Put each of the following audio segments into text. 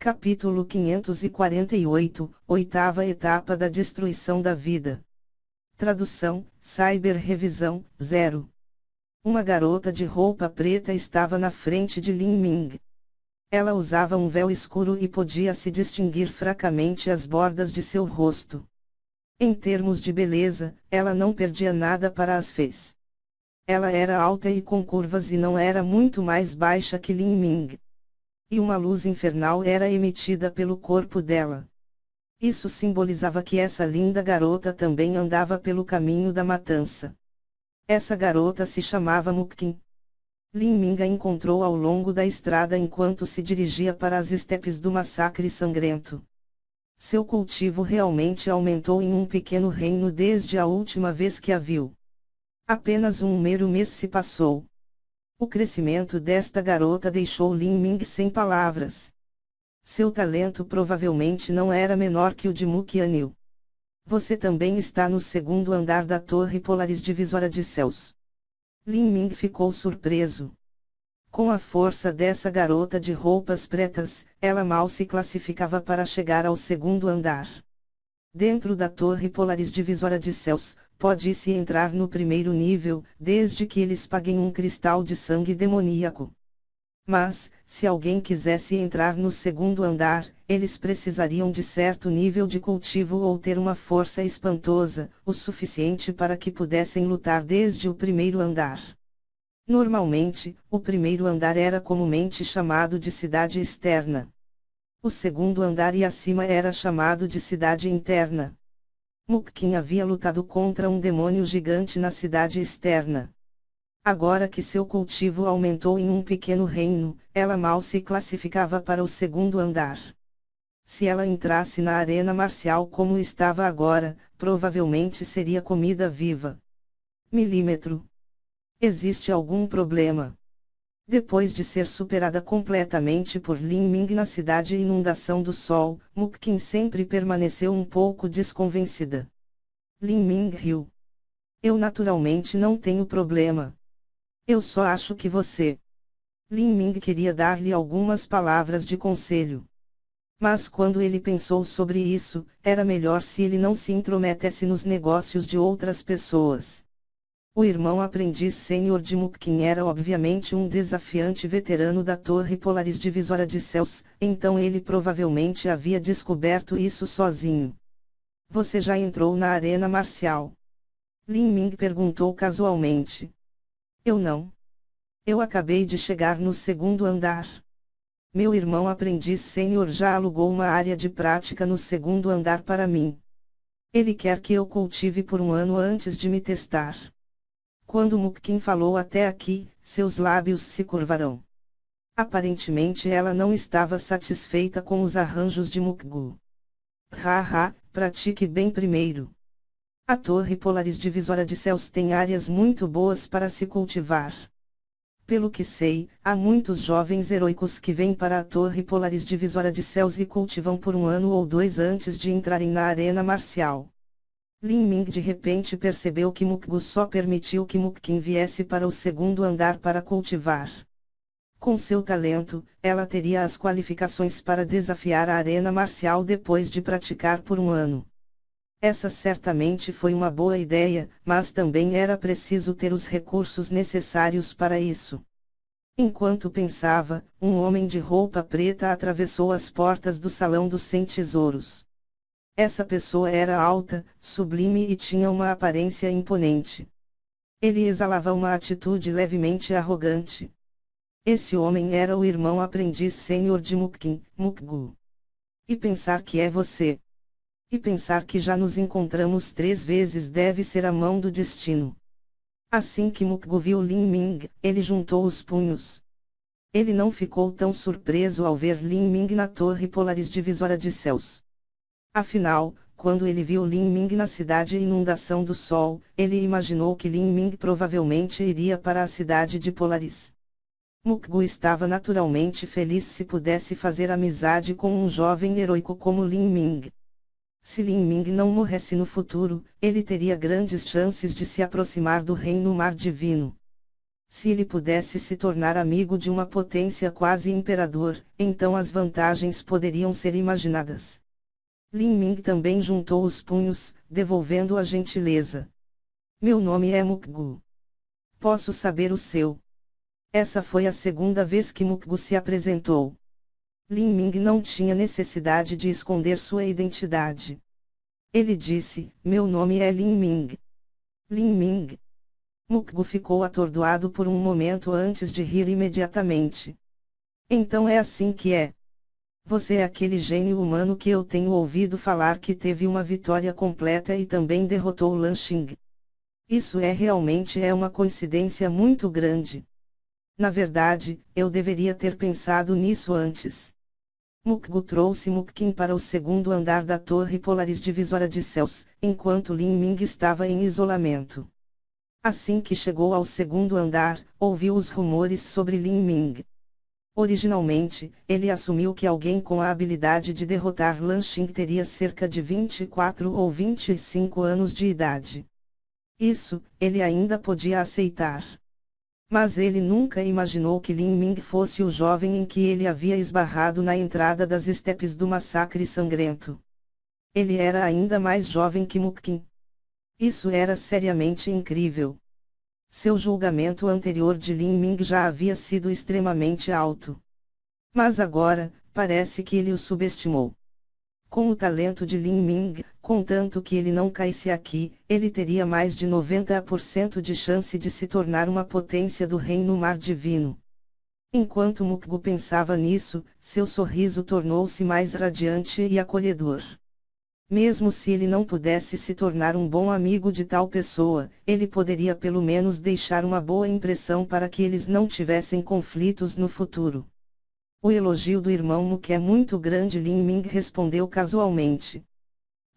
Capítulo 548, Oitava etapa da destruição da vida. Tradução, Cyber Revisão, 0. Uma garota de roupa preta estava na frente de Lin Ming. Ela usava um véu escuro e podia-se distinguir fracamente as bordas de seu rosto. Em termos de beleza, ela não perdia nada para as fez. Ela era alta e com curvas e não era muito mais baixa que Lin Ming. E uma luz infernal era emitida pelo corpo dela. Isso simbolizava que essa linda garota também andava pelo caminho da matança. Essa garota se chamava Mukkin. Lin Ming a encontrou ao longo da estrada enquanto se dirigia para as estepes do massacre sangrento. Seu cultivo realmente aumentou em um pequeno reino desde a última vez que a viu. Apenas um mero mês se passou. O crescimento desta garota deixou Lin Ming sem palavras. Seu talento provavelmente não era menor que o de Muqianil. Você também está no segundo andar da Torre Polaris Divisora de Céus. Lin Ming ficou surpreso. Com a força dessa garota de roupas pretas, ela mal se classificava para chegar ao segundo andar. Dentro da Torre Polaris Divisora de Céus, pode-se entrar no primeiro nível, desde que eles paguem um cristal de sangue demoníaco. Mas, se alguém quisesse entrar no segundo andar, eles precisariam de certo nível de cultivo ou ter uma força espantosa, o suficiente para que pudessem lutar desde o primeiro andar. Normalmente, o primeiro andar era comumente chamado de cidade externa. O segundo andar e acima era chamado de cidade interna. Mukkin havia lutado contra um demônio gigante na cidade externa. Agora que seu cultivo aumentou em um pequeno reino, ela mal se classificava para o segundo andar. Se ela entrasse na arena marcial como estava agora, provavelmente seria comida viva. Milímetro. Existe algum problema? Depois de ser superada completamente por Lin Ming na cidade Inundação do Sol, Mukkin sempre permaneceu um pouco desconvencida. Lin Ming riu. Eu naturalmente não tenho problema. Eu só acho que você... Lin Ming queria dar-lhe algumas palavras de conselho. Mas quando ele pensou sobre isso, era melhor se ele não se intrometesse nos negócios de outras pessoas. O irmão aprendiz sênior de Mukkin era obviamente um desafiante veterano da Torre Polaris Divisora de Céus, então ele provavelmente havia descoberto isso sozinho. Você já entrou na arena marcial? Lin Ming perguntou casualmente. Eu não. Eu acabei de chegar no segundo andar. Meu irmão aprendiz sênior já alugou uma área de prática no segundo andar para mim. Ele quer que eu cultive por um ano antes de me testar. Quando Mukkin falou até aqui, seus lábios se curvaram. Aparentemente ela não estava satisfeita com os arranjos de Mukgu. Haha, pratique bem primeiro. A Torre Polaris Divisora de Céus tem áreas muito boas para se cultivar. Pelo que sei, há muitos jovens heróicos que vêm para a Torre Polaris Divisora de Céus e cultivam por um ano ou dois antes de entrarem na arena marcial. Lin Ming de repente percebeu que Mukgu só permitiu que Mukkin viesse para o segundo andar para cultivar. Com seu talento, ela teria as qualificações para desafiar a arena marcial depois de praticar por um ano. Essa certamente foi uma boa ideia, mas também era preciso ter os recursos necessários para isso. Enquanto pensava, um homem de roupa preta atravessou as portas do Salão dos 100 Tesouros. Essa pessoa era alta, sublime e tinha uma aparência imponente. Ele exalava uma atitude levemente arrogante. Esse homem era o irmão aprendiz sênior de Mukkin, Mukgu. E pensar que é você. E pensar que já nos encontramos 3 vezes deve ser a mão do destino. Assim que Mukgu viu Lin Ming, ele juntou os punhos. Ele não ficou tão surpreso ao ver Lin Ming na Torre Polaris Divisora de Céus. Afinal, quando ele viu Lin Ming na cidade Inundação do Sol, ele imaginou que Lin Ming provavelmente iria para a cidade de Polaris. Mukgu estava naturalmente feliz se pudesse fazer amizade com um jovem heróico como Lin Ming. Se Lin Ming não morresse no futuro, ele teria grandes chances de se aproximar do Reino Mar Divino. Se ele pudesse se tornar amigo de uma potência quase imperador, então as vantagens poderiam ser imaginadas. Lin Ming também juntou os punhos, devolvendo a gentileza. Meu nome é Mukgu. Posso saber o seu? Essa foi a segunda vez que Mukgu se apresentou. Lin Ming não tinha necessidade de esconder sua identidade. Ele disse, meu nome é Lin Ming. Lin Ming. Mukgu ficou atordoado por um momento antes de rir imediatamente. Então é assim que é. Você é aquele gênio humano que eu tenho ouvido falar que teve uma vitória completa e também derrotou Lan Xing. Isso realmente é uma coincidência muito grande. Na verdade, eu deveria ter pensado nisso antes. Mukgu trouxe Mukkin para o segundo andar da torre Polaris divisora de céus, enquanto Lin Ming estava em isolamento. Assim que chegou ao segundo andar, ouviu os rumores sobre Lin Ming. Originalmente, ele assumiu que alguém com a habilidade de derrotar Lan Xing teria cerca de 24 ou 25 anos de idade. Isso, ele ainda podia aceitar. Mas ele nunca imaginou que Lin Ming fosse o jovem em que ele havia esbarrado na entrada das estepes do massacre sangrento. Ele era ainda mais jovem que Mukkin. Isso era seriamente incrível. Seu julgamento anterior de Lin Ming já havia sido extremamente alto. Mas agora, parece que ele o subestimou. Com o talento de Lin Ming, contanto que ele não caísse aqui, ele teria mais de 90% de chance de se tornar uma potência do Reino Mar Divino. Enquanto Mukgu pensava nisso, seu sorriso tornou-se mais radiante e acolhedor. Mesmo se ele não pudesse se tornar um bom amigo de tal pessoa, ele poderia pelo menos deixar uma boa impressão para que eles não tivessem conflitos no futuro. O elogio do irmão Muk é muito grande, Lin Ming respondeu casualmente.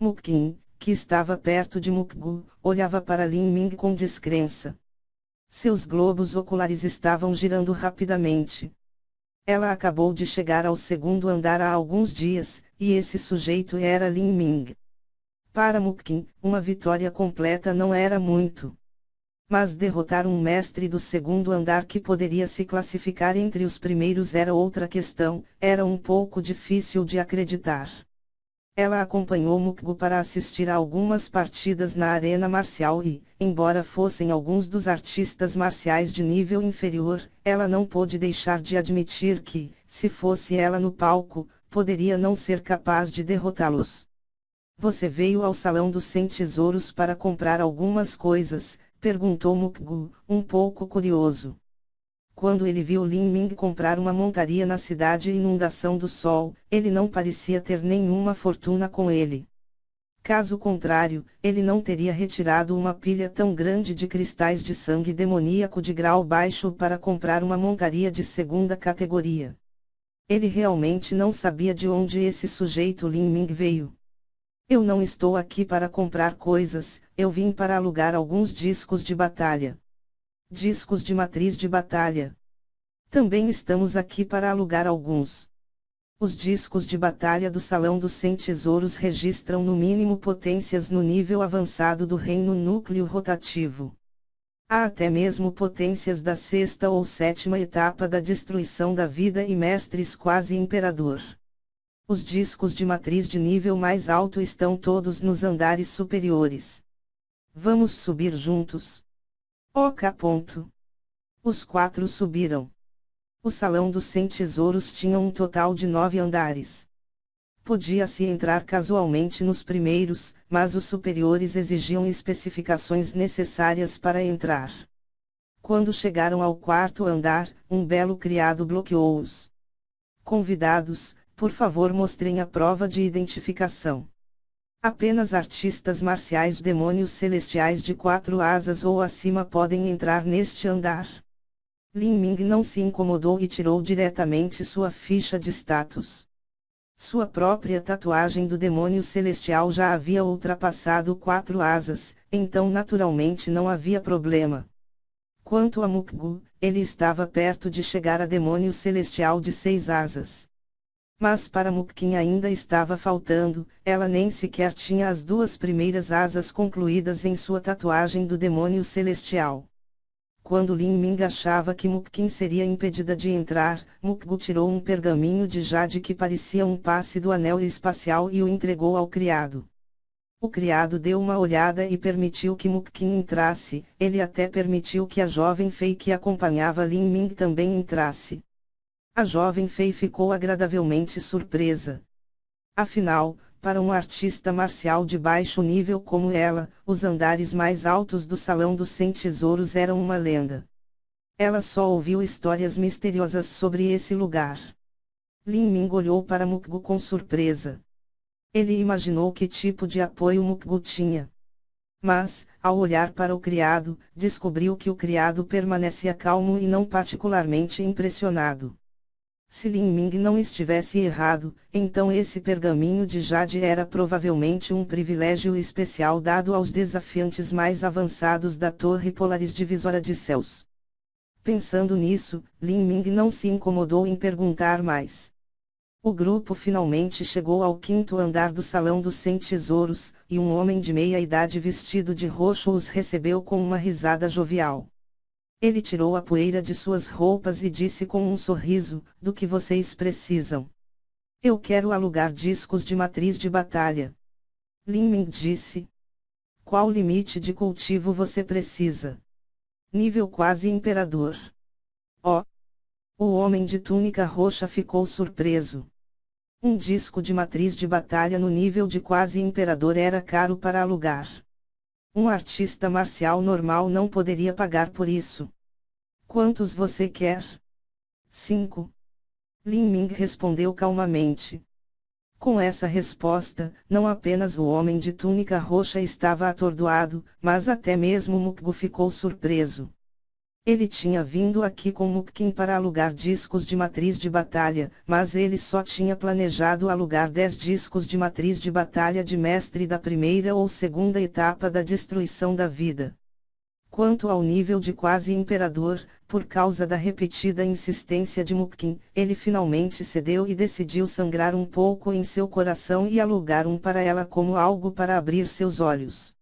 Mukkin, que estava perto de Mukgu, olhava para Lin Ming com descrença. Seus globos oculares estavam girando rapidamente. Ela acabou de chegar ao segundo andar há alguns dias, e esse sujeito era Lin Ming. Para Mukkin, uma vitória completa não era muito. Mas derrotar um mestre do segundo andar que poderia se classificar entre os primeiros era outra questão, era um pouco difícil de acreditar. Ela acompanhou Mukgu para assistir a algumas partidas na arena marcial e, embora fossem alguns dos artistas marciais de nível inferior, ela não pôde deixar de admitir que, se fosse ela no palco, poderia não ser capaz de derrotá-los. Você veio ao Salão dos 100 Tesouros para comprar algumas coisas? Perguntou Mukgu, um pouco curioso. Quando ele viu Lin Ming comprar uma montaria na cidade Inundação do Sol, ele não parecia ter nenhuma fortuna com ele. Caso contrário, ele não teria retirado uma pilha tão grande de cristais de sangue demoníaco de grau baixo para comprar uma montaria de segunda categoria. Ele realmente não sabia de onde esse sujeito Lin Ming veio. Eu não estou aqui para comprar coisas, eu vim para alugar alguns discos de batalha. Discos de matriz de batalha. Também estamos aqui para alugar alguns. Os discos de batalha do Salão dos 100 Tesouros registram no mínimo potências no nível avançado do reino núcleo rotativo. Há até mesmo potências da sexta ou sétima etapa da destruição da vida e mestres quase imperador. Os discos de matriz de nível mais alto estão todos nos andares superiores. Vamos subir juntos? Ok. Os 4 subiram. O Salão dos 100 Tesouros tinha um total de 9 andares. Podia-se entrar casualmente nos primeiros, mas os superiores exigiam especificações necessárias para entrar. Quando chegaram ao 4º andar, um belo criado bloqueou-os. Convidados, por favor, mostrem a prova de identificação. Apenas artistas marciais demônios celestiais de 4 asas ou acima podem entrar neste andar. Lin Ming não se incomodou e tirou diretamente sua ficha de status. Sua própria tatuagem do demônio celestial já havia ultrapassado 4 asas, então naturalmente não havia problema. Quanto a Mukgu, ele estava perto de chegar a demônio celestial de 6 asas. Mas para Mukkin ainda estava faltando, ela nem sequer tinha as 2 primeiras asas concluídas em sua tatuagem do demônio celestial. Quando Lin Ming achava que Mukkin seria impedida de entrar, Mukgu tirou um pergaminho de jade que parecia um passe do anel espacial e o entregou ao criado. O criado deu uma olhada e permitiu que Mukkin entrasse, ele até permitiu que a jovem Fei que acompanhava Lin Ming também entrasse. A jovem Fei ficou agradavelmente surpresa. Afinal, para um artista marcial de baixo nível como ela, os andares mais altos do Salão dos 100 Tesouros eram uma lenda. Ela só ouviu histórias misteriosas sobre esse lugar. Lin Ming olhou para Mukgu com surpresa. Ele imaginou que tipo de apoio Mukgu tinha. Mas, ao olhar para o criado, descobriu que o criado permanecia calmo e não particularmente impressionado. Se Lin Ming não estivesse errado, então esse pergaminho de jade era provavelmente um privilégio especial dado aos desafiantes mais avançados da Torre Polaris Divisora de Céus. Pensando nisso, Lin Ming não se incomodou em perguntar mais. O grupo finalmente chegou ao 5º andar do Salão dos 100 Tesouros, e um homem de meia-idade vestido de roxo os recebeu com uma risada jovial. Ele tirou a poeira de suas roupas e disse com um sorriso: "Do que vocês precisam? Eu quero alugar discos de matriz de batalha." Lin Ming disse: "Qual limite de cultivo você precisa?" "Nível quase imperador." Oh! O homem de túnica roxa ficou surpreso. Um disco de matriz de batalha no nível de quase imperador era caro para alugar. Um artista marcial normal não poderia pagar por isso. "Quantos você quer?" 5. Lin Ming respondeu calmamente. Com essa resposta, não apenas o homem de túnica roxa estava atordoado, mas até mesmo Mukgu ficou surpreso. Ele tinha vindo aqui com Mukkin para alugar discos de matriz de batalha, mas ele só tinha planejado alugar 10 discos de matriz de batalha de mestre da primeira ou segunda etapa da destruição da vida. Quanto ao nível de quase imperador, por causa da repetida insistência de Mukkin, ele finalmente cedeu e decidiu sangrar um pouco em seu coração e alugar um para ela como algo para abrir seus olhos.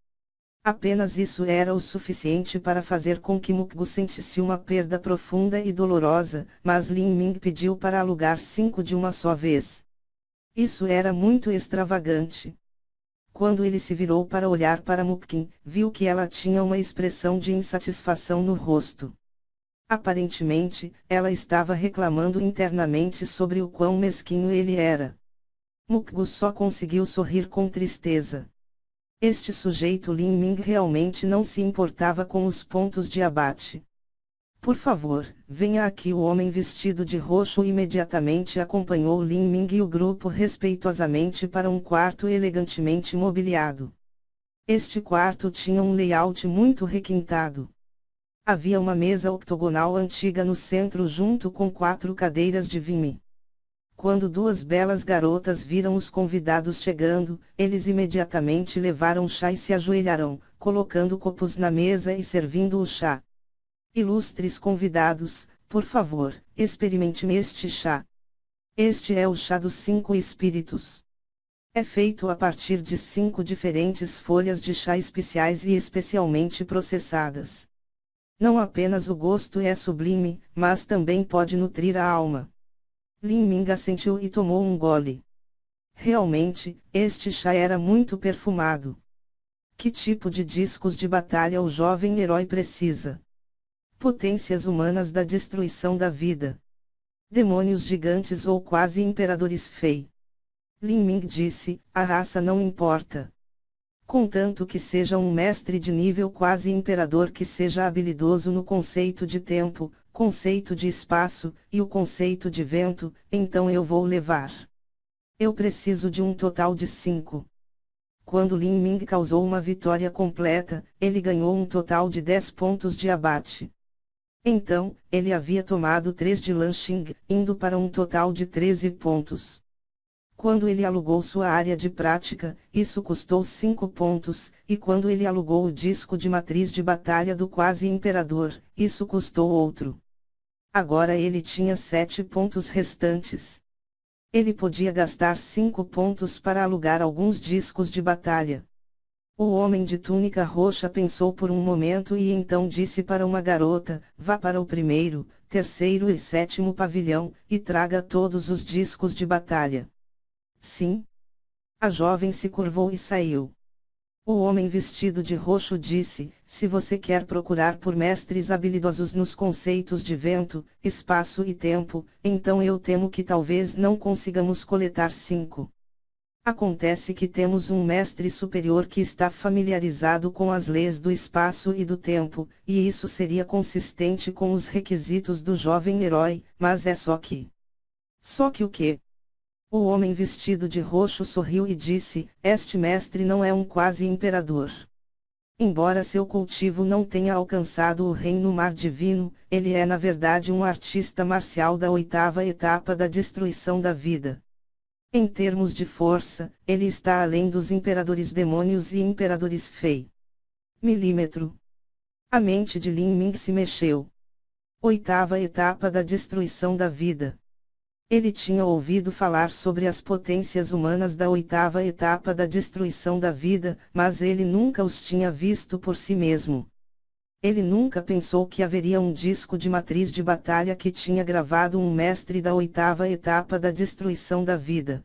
Apenas isso era o suficiente para fazer com que Mukgu sentisse uma perda profunda e dolorosa, mas Lin Ming pediu para alugar 5 de uma só vez. Isso era muito extravagante. Quando ele se virou para olhar para Mukkin, viu que ela tinha uma expressão de insatisfação no rosto. Aparentemente, ela estava reclamando internamente sobre o quão mesquinho ele era. Mukgu só conseguiu sorrir com tristeza. Este sujeito Lin Ming realmente não se importava com os pontos de abate. "Por favor, venha aqui." O homem vestido de roxo imediatamente acompanhou Lin Ming e o grupo respeitosamente para um quarto elegantemente mobiliado. Este quarto tinha um layout muito requintado. Havia uma mesa octogonal antiga no centro junto com 4 cadeiras de vime. Quando 2 belas garotas viram os convidados chegando, eles imediatamente levaram chá e se ajoelharam, colocando copos na mesa e servindo o chá. "Ilustres convidados, por favor, experimente este chá. Este é o chá dos 5 espíritos. É feito a partir de 5 diferentes folhas de chá especiais e especialmente processadas. Não apenas o gosto é sublime, mas também pode nutrir a alma." Lin Ming assentiu e tomou um gole. Realmente, este chá era muito perfumado. Que tipo de discos de batalha o jovem herói precisa? Potências humanas da destruição da vida. Demônios gigantes ou quase imperadores Fei. Lin Ming disse: "A raça não importa. Contanto que seja um mestre de nível quase imperador que seja habilidoso no conceito de tempo, conceito de espaço, e o conceito de vento, então eu vou levar. Eu preciso de um total de 5. Quando Lin Ming causou uma vitória completa, ele ganhou um total de 10 pontos de abate. Então, ele havia tomado 3 de Lanxing, indo para um total de 13 pontos. Quando ele alugou sua área de prática, isso custou 5 pontos, e quando ele alugou o disco de matriz de batalha do quase imperador, isso custou outro. Agora ele tinha 7 pontos restantes. Ele podia gastar 5 pontos para alugar alguns discos de batalha. O homem de túnica roxa pensou por um momento e então disse para uma garota: vá para o primeiro, terceiro e sétimo pavilhão, e traga todos os discos de batalha. Sim. A jovem se curvou e saiu. O homem vestido de roxo disse: se você quer procurar por mestres habilidosos nos conceitos de vento, espaço e tempo, então eu temo que talvez não consigamos coletar 5. Acontece que temos um mestre superior que está familiarizado com as leis do espaço e do tempo, e isso seria consistente com os requisitos do jovem herói, mas é só que. Só que o quê? O homem vestido de roxo sorriu e disse: este mestre não é um quase imperador. Embora seu cultivo não tenha alcançado o reino mar divino, ele é na verdade um artista marcial da 8ª etapa da destruição da vida. Em termos de força, ele está além dos imperadores demônios e imperadores fei. Milímetro. A mente de Lin Ming se mexeu. 8ª etapa da destruição da vida. Ele tinha ouvido falar sobre as potências humanas da 8ª etapa da destruição da vida, mas ele nunca os tinha visto por si mesmo. Ele nunca pensou que haveria um disco de matriz de batalha que tinha gravado um mestre da 8ª etapa da destruição da vida.